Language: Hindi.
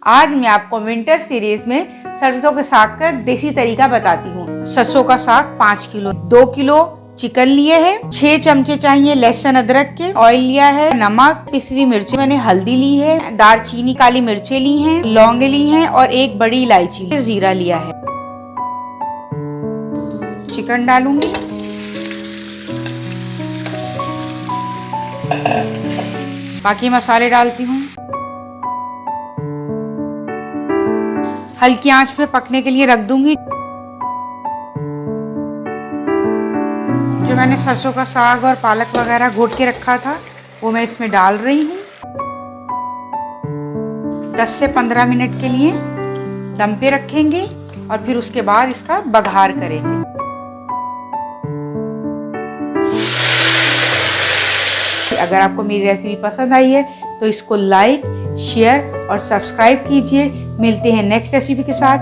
आज मैं आपको विंटर सीरीज में सरसों के साग का देसी तरीका बताती हूँ। सरसों का साग 5 किलो, 2 किलो चिकन लिए हैं, 6 चमचे चाहिए लहसुन अदरक के, ऑयल लिया है, नमक, पिसी हुई मिर्ची, मैंने हल्दी ली है, दालचीनी काली मिर्चें ली हैं, लौंग ली हैं और एक बड़ी इलायची, जीरा लिया है। चिकन डालूंगी, बाकी मसाले डालती हूँ। हल्की आंच पे पकने के लिए रख दूंगी। जो मैंने सरसों का साग और पालक वगैरह घोट के रखा था वो मैं इसमें डाल रही हूँ। 10 से 15 मिनट के लिए दम पे रखेंगे और फिर उसके बाद इसका बघार करेंगे। अगर आपको मेरी रेसिपी पसंद आई है तो इसको लाइक, शेयर और सब्सक्राइब कीजिए। मिलते हैं नेक्स्ट रेसिपी के साथ।